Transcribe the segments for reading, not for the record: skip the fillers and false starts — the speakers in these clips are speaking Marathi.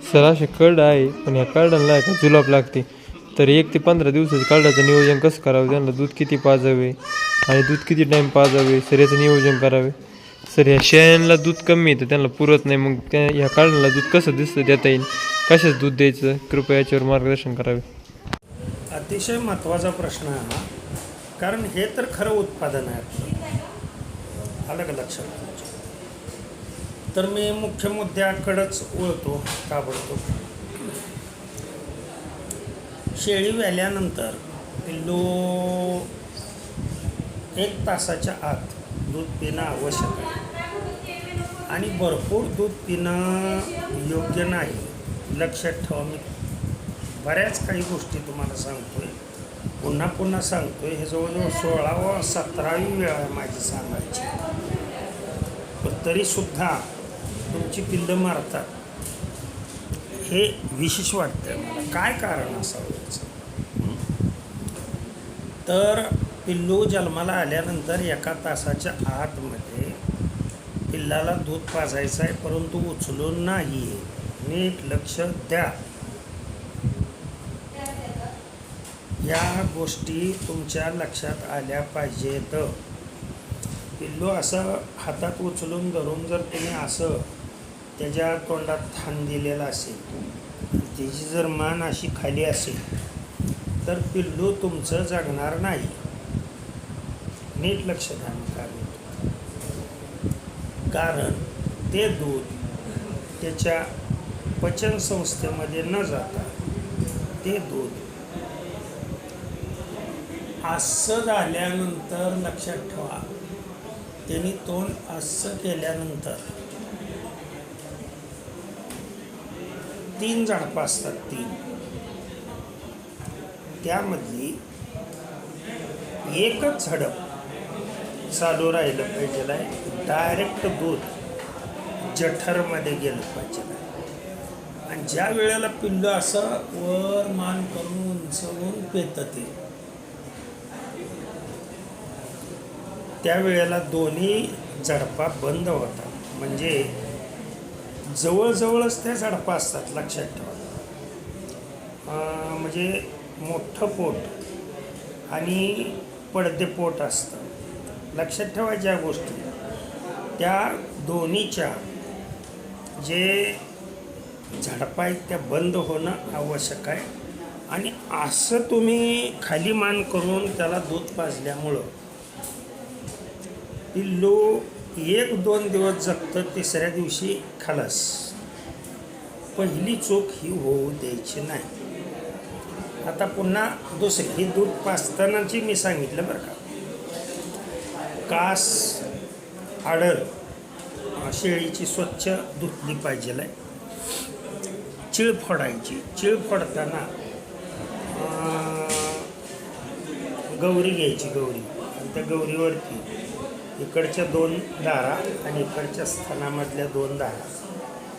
सर असे कर्ड आहे, पण ह्या कर्डांना आहे का जुलाब लागते. तर 1 ते 15 दिवसाचं कर्डाचं नियोजन कसं करावं, त्यांना दूध किती पाजावे आणि दूध किती टाईम पाजावे सर, याचं नियोजन करावे. सर ह्या शेळ्यांना दूध कमी येतं, त्यांना पुरत नाही, मग त्या ह्या कार्डाला दूध कसं दिसतं देता येईल, कशाच दूध द्यायचं, कृपया याच्यावर मार्गदर्शन करावे. अतिशय महत्त्वाचा प्रश्न आहे हा, कारण हे तर खरं उत्पादन आहे आपलं. आलं का लक्षात तुमच्या? तर मी मुख्य मुद्द्याकडेच वळतो ताबडतोब. शेळी व्याल्यानंतर पिल्लू 1 तासाच्या आत दूध पिणं आवश्यक आहे आणि भरपूर दूध पिणं योग्य नाही. लक्षात ठेवा, मी बऱ्याच काही गोष्टी तुम्हाला सांगतोय, पुन्हा पुन्हा सांगतोय. हे जवळजवळ 16वा 17वी वेळ आहे माझी सांगायची, पण तरीसुद्धा तुमची पिल्लं मारतात. हे विशेष वाटतं मला. काय कारण असावं याचं? तर पिल्लू जन्माला आल्यानंतर 1 तासाच्या आतमध्ये पिल्लाला दूध पाजायचं आहे, परंतु उचलून नाही. नीट लक्ष द्या, या गोष्टी तुमच्या लक्षात आल्या पाहिजेत. पिल्लू असं हातात उचलून धरून जर तुम्ही असं त्याच्या तोंडात थान दिलेला असेल, त्याची जर मान अशी खाली असेल, तर पिल्लू तुमचं जगणार नाही. नीट लक्ष द्या. कारण ते दूध त्याच्या पचनसंस्थेमध्ये न जाता ते दूध असं झाल्यानंतर, लक्षात ठेवा, त्यांनी तोंड असं केल्यानंतर 3 झडपं असतात. 3 त्यामधली एकच झडप चालू राहिलं पाहिजे आहे. डायरेक्ट दूध जठरमध्ये गेलं पाहिजे आहे. आणि ज्या वेळेला पिल्लू असं वर मान करून उंचवून पेतं ते, त्यावेळेला दोन्ही झडपा बंद होतात. म्हणजे जवळजवळच त्या झडपा असतात. लक्षात ठेवा. म्हणजे मोठं पोट आणि पडदे पोट असतं. लक्षात ठेवायच्या गोष्टी त्या दोन्हीच्या जे झडपा आहेत त्या बंद होणं आवश्यक आहे. आणि असं तुम्ही खाली मान करून त्याला दूध पाजल्यामुळं पिल्लू 1-2 दिवस जगतं, 3ऱ्या दिवशी खलास. पहिली चूक ही होऊ द्यायची नाही. आता पुन्हा दुसरी, ही दूध पाजतानाची मी सांगितलं बरं का. कास, आडर शेळीची स्वच्छ धुतली पाहिजे आहे. चिळ फोडायची. चिळ फोडताना गौरी घ्यायची. गौरी, आणि त्या गौरीवरती इकडच्या 2 धारा आणि इकडच्या स्थानामधल्या 2 धारा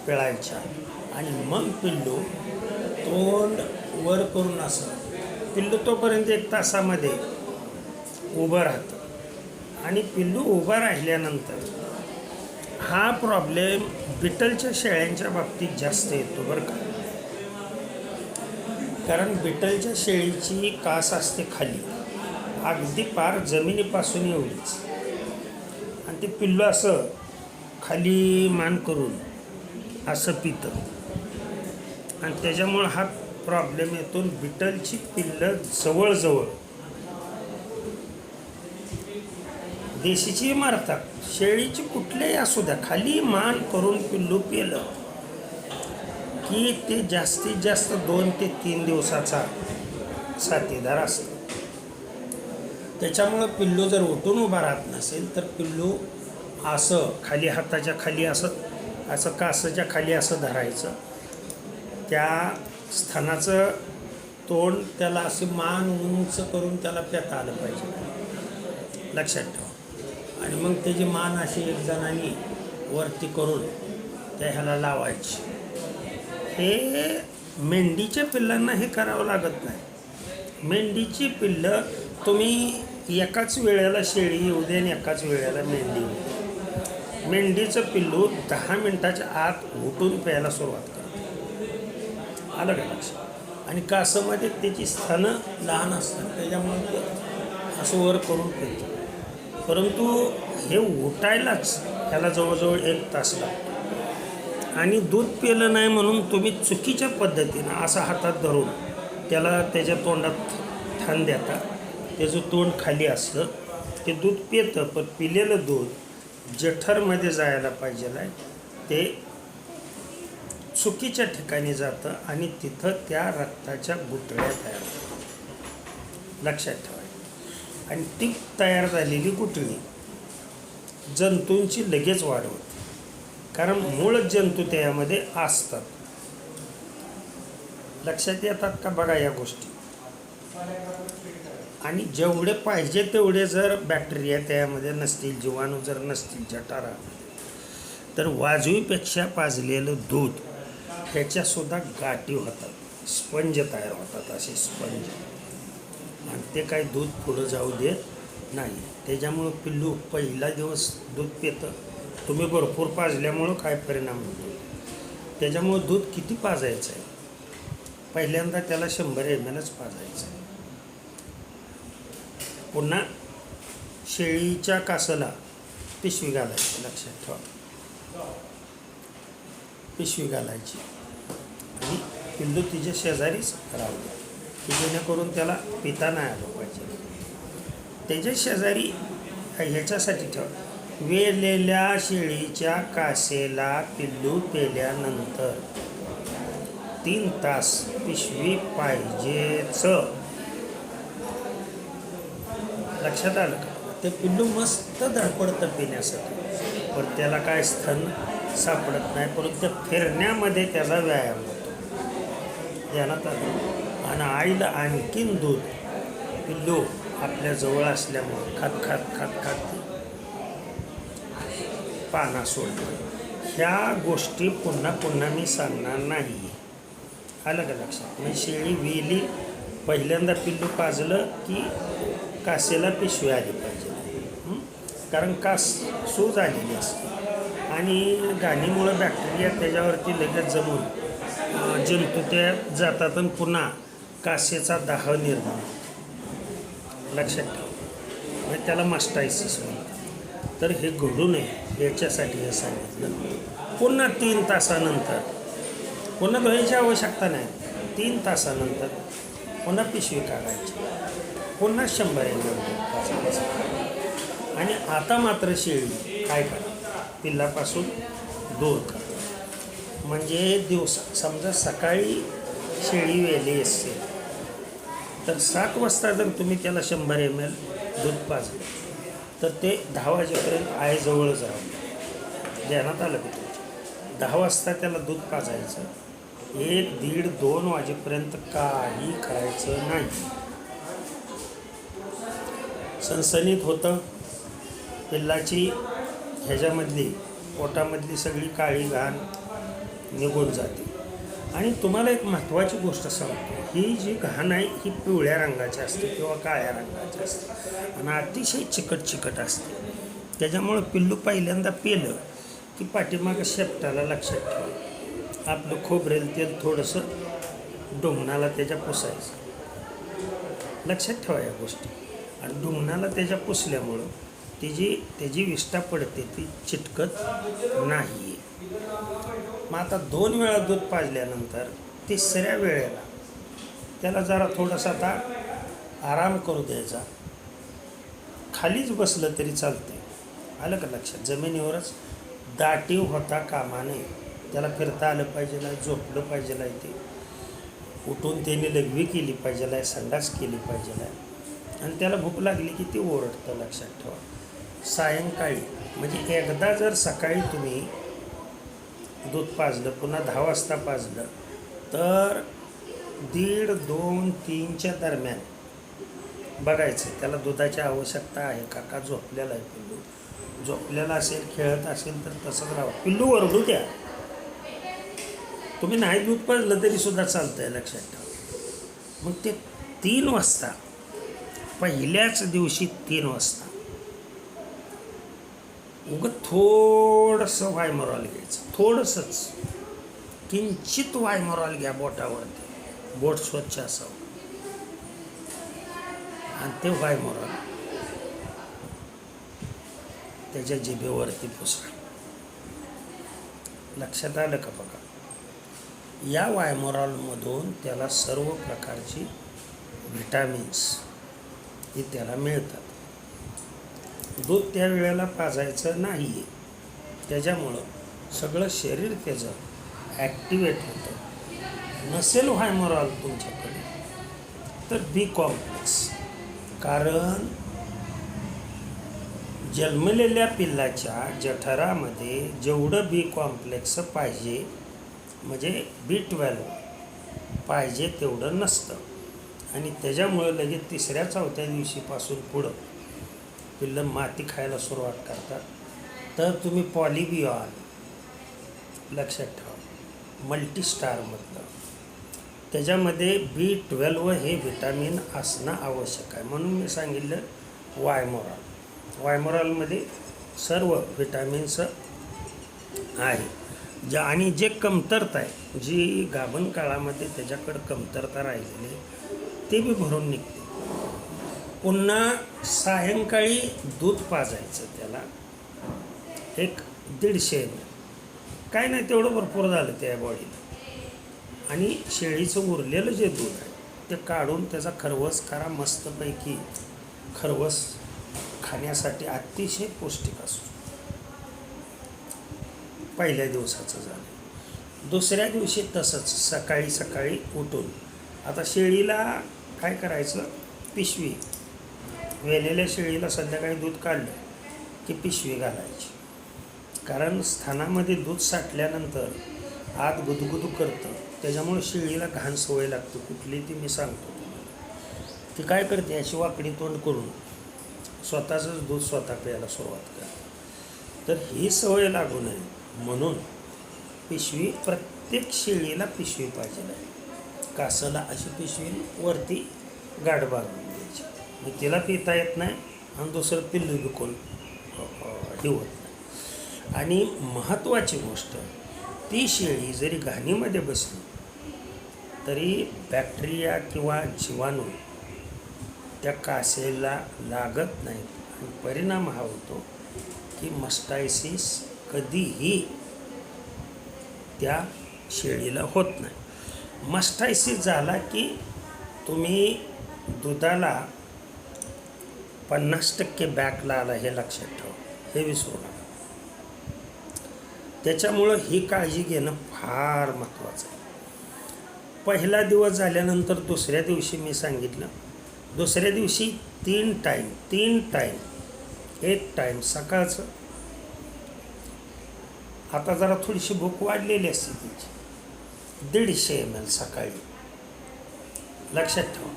पिळायच्या. आणि मग पिल्लू तोंड वर करून असं, पिल्लू तोपर्यंत 1 तासामध्ये उभं राहतं. आणि पिल्लू उभं राहिल्यानंतर हा प्रॉब्लेम बिटलच्या शेळ्यांच्या बाबतीत जास्त येतो बरं का. कारण बिटलच्या शेळीची कास असते खाली, अगदी पार जमिनीपासून एवढीच, आणि ते पिल्लू असं खाली मान करून असं पितं. आणि त्याच्यामुळं हा प्रॉब्लेम येतो. बिटलची पिल्लं जवळजवळ देशीची मारतात, शेळीची कुठल्याही असू द्या, खाली मान करून पिल्लू पिलं की ते जास्तीत जास्त 2 ते 3 दिवसाचा साथीदार असतो. त्याच्यामुळं पिल्लू जर उठून उभा राहत नसेल तर पिल्लू असं खाली, हाताच्या खाली असं कासाच्या खाली असं धरायचं. त्या स्थानाचं तोंड त्याला असे मान उंच करून त्याला पेता आलं पाहिजे. लक्षात ठेवा. आणि मग त्याची मान अशी 1 जणांनी वरती करून त्या ह्याला लावायची. हे मेंढीच्या पिल्लांना हे करावं लागत नाही. मेंढीची पिल्लं तुम्ही एकाच वेळेला शेळी येऊ दे आणि एकाच वेळेला मेंढी येऊ दे, मेंढीचं पिल्लू 10 मिनिटाच्या आत उठून प्यायला सुरुवात करतं. आलं का लक्षात. आणि कासमध्ये त्याची स्थानं लहान असतात त्याच्यामुळे ते असं वर करून पितं. परंतु हे उठायलाच त्याला जवळजवळ 1 तास लागतो. आणि दूध पिलं नाही म्हणून तुम्ही चुकीच्या पद्धतीनं असं हातात धरून त्याला त्याच्या तोंडात ठाण देता. त्याचं तोंड खाली असतं, ते दूध पितं. पण पिलेलं दूध जठरमध्ये जायला पाहिजे आहे ते चुकीच्या ठिकाणी जातं आणि तिथं त्या रक्ताच्या गुठळ्या तयार होतात. लक्षात ठेवा. आणि ती तयार झालेली गुठळी जंतूंची लगेच वाढ होते, कारण मूळ जंतू त्यामध्ये असतात. लक्षात येतात का बघा या गोष्टी. आणि जेवढे पाहिजे तेवढे जर बॅक्टेरिया त्यामध्ये नसतील, जीवाणू जर नसतील जठरामध्ये, तर वाजवीपेक्षा पाजलेलं दूध ह्याच्यासुद्धा गाठी होतात, स्पंज तयार होतात, असे स्पंज. आणि ते काही दूध पुढं जाऊ देत नाही. त्याच्यामुळं पिल्लू पहिला दिवस दूध पितं. तुम्ही भरपूर पाजल्यामुळं काय परिणाम होतो. त्याच्यामुळं दूध किती पाजायचं आहे, पहिल्यांदा त्याला 100 ml पाजायचं आहे. पुन्हा शेळीच्या कासाला पिशवी घालायची. लक्षात ठेवा, पिशवी घालायची आणि पिल्लू तिच्या शेजारीच राहू द्या, की जेणेकरून त्याला पिता नाही आलं पाहिजे. त्याच्या शेजारी ह्याच्यासाठी ठेवा, वेलेल्या शेळीच्या कासेला पिल्लू पेल्यानंतर 3 तास पिशवी पाहिजेच. लक्षात आलं का. ते पिल्लू मस्त धडपडतं पिण्यासाठी, पण त्याला काय स्तन सापडत नाही, परंतु त्या फिरण्यामध्ये त्याचा व्यायाम होतो. ध्यानात आलं. आणि आईला आणखीन दूध पिल्लू आपल्या जवळ असल्यामुळं खात खात खात खात पाना सोडतो. ह्या गोष्टी पुन्हा पुन्हा मी सांगणार नाही. आलं का लक्षात. म्हणजे शेळी वेली पहिल्यांदा पिल्लू पाजलं की कासेला पिशवी आली पाहिजे, कारण कास सूज आलेली असते आणि घाणीमुळं बॅक्टेरिया त्याच्यावरती लगेच जमून जंतू त्या जातात आणि पुन्हा कासेचा दाह निर्माण होतो. लक्षात ठेवा. म्हणजे त्याला मास्टायसिस म्हणतात. तर हे घडू नये याच्यासाठी हे सांगितलं. पुन्हा 3 तासानंतर पुन्हा धुवायची आवश्यकता नाही. 3 तासानंतर पुन्हा पिशवी काढायची, पुन्हा 100 ml पाजायचं. आणि आता मात्र शेळी काय करा, पिल्लापासून दूर करा. म्हणजे दिवसा समजा सकाळी शेळी वेली असेल तर 7 वाजता जर तुम्ही त्याला 100 ml दूध पाजलं तर ते 10 वाजेपर्यंत आईजवळच राहतं. ध्यानात आलं की तुमच्या 10 वाजता त्याला दूध पाजायचं. 1, 1:30, 2 वाजेपर्यंत काही करायचं नाही. सणसणीत होतं. पिल्लाची ह्याच्यामधली पोटामधली सगळी काळी घाण निघून जाते. आणि तुम्हाला एक महत्त्वाची गोष्ट सांगतो, ही जी घाण आहे ही पिवळ्या रंगाची असते किंवा काळ्या रंगाची असते आणि अतिशय चिकट चिकट असते. त्याच्यामुळं पिल्लू पहिल्यांदा पिलं की पाठीमागं शेपटाला लक्षात ठेवा, आपलं खोबरेल तेल थोडंसं डोंगणाला त्याच्या पुसायचं. लक्षात ठेवा या गोष्टी. आणि डोंगणाला त्याच्या पुसल्यामुळं त्याची विष्ठा पडते, ती चिटकत नाही. मग आता 2 वेळा दूध पाजल्यानंतर 3ऱ्या वेळेला त्याला जरा थोडासा आता आराम करू द्यायचा. खालीच बसलं तरी चालते. आलं का लक्षात. जमिनीवरच दाटीव होता कामा नये. त्याला फिरता आलं पाहिजे, झोपलं पाहिजे, ते उठून त्याने लघवी केली पाहिजे, संडास केली पाहिजे. आणि त्याला भूक लागली की ती ओरडतं. लक्षात ठेवा. सायंकाळी म्हणजे एकदा जर सकाळी तुम्ही दूध पाजलं, पुन्हा 10 वाजता पाजलं तर 1:30, 2, 3च्या दरम्यान बघायचं त्याला दुधाची आवश्यकता आहे का झोपलेला आहे पिल्लू. झोपलेला असेल, खेळत असेल तर तसंच राहा. पिल्लू ओरडू द्या. तुम्ही नाही दूध पाजलं तरी सुद्धा चालतं आहे. लक्षात ठेवा. मग ते 3 वाजता पहिल्याच दिवशी 3 वाजता थोडंसं वायमरॉल घ्यायचं, थोडंसंच किंचित वायमॉरॉल घ्या बोटावरती, बोट स्वच्छ असावं, आणि ते वायमॉरॉल त्याच्या जिभेवरती पुसा. लक्षात आलं का बघा? या वायमॉरॉलमधून त्याला सर्व प्रकारची व्हिटॅमिन्स हे त्याला मिळतात. दूध त्या वेळेला पाजायचं नाही आहे, त्याच्यामुळं सगळं शरीर त्याचं ॲक्टिवेट होतं. नसेल व्हायमॉरॉल तुमच्याकडे तर बी कॉम्प्लेक्स, कारण जन्मलेल्या पिल्लाच्या जठरामध्ये जेवढं बी कॉम्प्लेक्स पाहिजे, म्हणजे B12 पाहिजे तेवढं नसतं, आणि त्याच्यामुळं लगेच 3-4 दिवशीपासून पुढं पिल्लं माती खायला सुरुवात करतात. तर तुम्ही पॉलिबिऑन लक्षात ठेवा, मल्टीस्टारमधलं, त्याच्यामध्ये B12 हे व्हिटॅमिन असणं आवश्यक आहे. म्हणून मी सांगितलं वायमॉरॉलमध्ये सर्व व्हिटॅमिन्स आहे. आणि जे कमतरता आहे, जी गाभण काळामध्ये त्याच्याकडं कमतरता राहिलेली ते बी भरून निघते. पुन्हा सायंकाळी दूध पाजायचं त्याला 150 ml, काय नाही तेवढं भरपूर झालं त्या बॉडीला. आणि शेळीचं उरलेलं जे दूध आहे ते काढून त्याचा खरवस करा मस्तपैकी. खरवस खाण्यासाठी अतिशय पौष्टिक असतो. पहिल्या दिवसाचं झालं. दुसऱ्या दिवशी तसंच सकाळी उठून, आता शेळीला काय करायचं, पिशवी, वेलेल्या शेळीला संध्याकाळी दूध काढलं की पिशवी घालायची, कारण स्थानामध्ये दूध साठल्यानंतर आत गुदगुदू करतं, त्याच्यामुळे शेळीला घाण सवय लागते कुठली ती मी सांगतो तुम्हाला. ती काय करते, अशी वाकडी तोंड करून स्वतःचंच दूध स्वतः प्यायला सुरुवात करते. तर ही सवय लागू नये म्हणून पिशवी, प्रत्येक शेळीला पिशवी पाहिजे आहे. कासला अशी पिशवी वरती गाठ बांधून द्यायची, मग तिला पिता येत नाही आणि दुसरं पिल्लू विकून हे होत नाही. आणि महत्त्वाची गोष्ट, ती शेळी जरी घाणीमध्ये बसली तरी बॅक्टेरिया किंवा जीवाणू त्या कासेला लागत नाहीत, आणि परिणाम हा होतो की मस्टायसिस कधीही त्या शेळीला होत नाही. मस्टायसिस झाला की तुम्ही दुधाला 50% बॅकला आला हे लक्षात ठेवा, हे विसरू नका. त्याच्यामुळं ही काळजी घेणं फार महत्त्वाचं आहे. पहिला दिवस झाल्यानंतर दुसऱ्या दिवशी मी सांगितलं, दुसऱ्या दिवशी 3 टाईम, एक टाईम सकाळचं. आता जरा थोडीशी भूक वाढलेली असते तिची, 150 ml सकाळी. लक्षात ठेवा,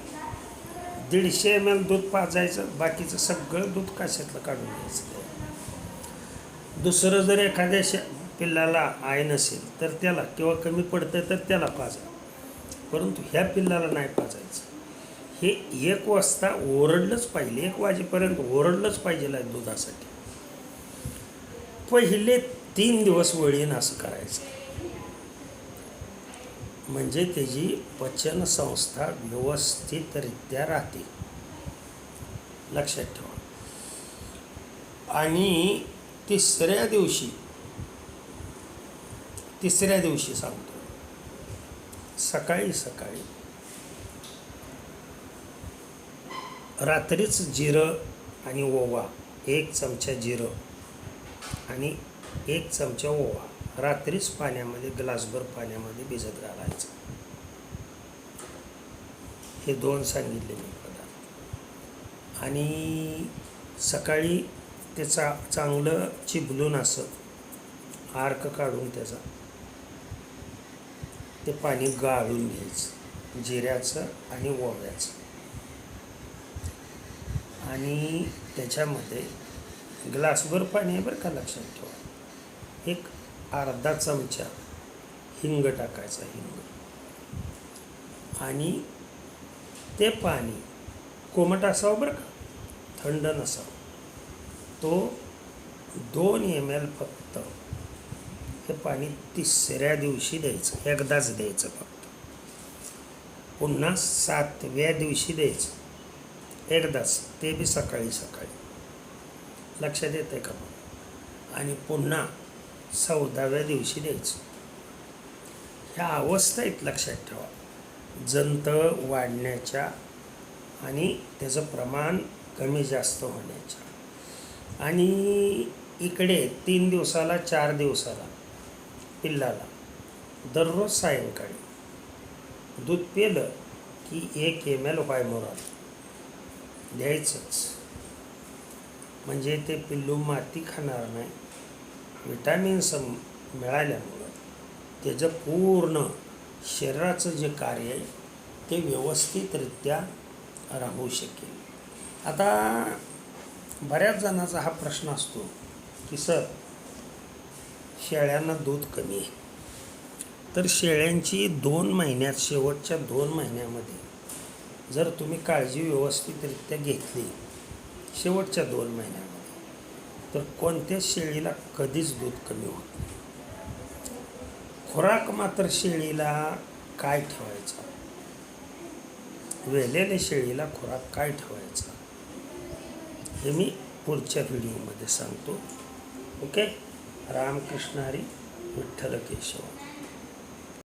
150 ml दूध पाजायचं, बाकीचं सगळं दूध काशातलं काढून घ्यायचं. दुसरं जर एखाद्या पिल्लाला आय नसेल तर त्याला, किंवा कमी पडतं तर त्याला पाजा, परंतु ह्या पिल्लाला नाही पाजायचं. हे 1 वाजता ओरडलंच पाहिजे, 1 वाजेपर्यंत ओरडलंच पाहिजे आहे दुधासाठी. पहिले 3 दिवस वळीन असं करायचं, म्हणजे त्याची पचनसंस्था व्यवस्थितरित्या राहते. लक्षात ठेवा. आणि तिसऱ्या दिवशी सांगतो, सकाळी रात्रीच जिरं आणि ओवा, 1 चमचा जिरं आणि 1 चमचा ओवा रात्रीच पाण्यामध्ये, ग्लासभर पाण्यामध्ये भिजत घालायचं. हे 2 सांगितले मी पदार्थ. आणि सकाळी त्याचा चांगलं चिबलून असं आर्क काढून त्याचा ते पाणी गाळून घ्यायचं, जिऱ्याचं आणि ओव्याचं. आणि त्याच्यामध्ये ग्लासभर पाणी आहे बरं का, लक्षात ठेवा. 1 अर्धा चमचा हिंग टाकायचा, हिंग. आणि ते पाणी कोमट असावं बरं का, थंड नसावं. तो 2 ml फक्त हे पाणी 3ऱ्या दिवशी द्यायचं, एकदाच द्यायचं फक्त. पुन्हा 7व्या दिवशी द्यायचं एकदाच, ते बी सकाळी सकाळी. लक्षात येतं आहे का? आणि पुन्हा 14व्या दिवशी द्यायचं. ह्या अवस्था आहेत, लक्षात ठेवा, जंत वाढण्याच्या आणि त्याचं प्रमाण कमी जास्त होण्याच्या. आणि इकडे 3 दिवसाला 4 दिवसाला पिल्लाला दररोज सायंकाळी दूध पिलं की 1 ml वायमोरॉल द्यायचंच. म्हणजे ते पिल्लू माती खाणार नाही. विटॅमिन्स मिळाल्यामुळं त्याचं पूर्ण शरीराचं जे कार्य आहे ते व्यवस्थितरित्या राहू शकेल. आता बऱ्याच जणांचा हा प्रश्न असतो की सर, शेळ्यांना दूध कमी आहे. तर शेळ्यांची 2 महिन्यात, शेवटच्या 2 महिन्यामध्ये जर तुम्ही काळजी व्यवस्थितरित्या घेतली शेवटच्या 2 महिन्यामध्ये, तर कोणत्याच शेळीला कधीच दूध कमी होत नाही. खुराक मात्र शेळीला काय ठेवायचा, वेलेल्या शेळीला खुराक काय ठेवायचा हे मी पुढच्या व्हिडिओमध्ये सांगतो. ओके. रामकृष्ण हरी, विठ्ठल केशव.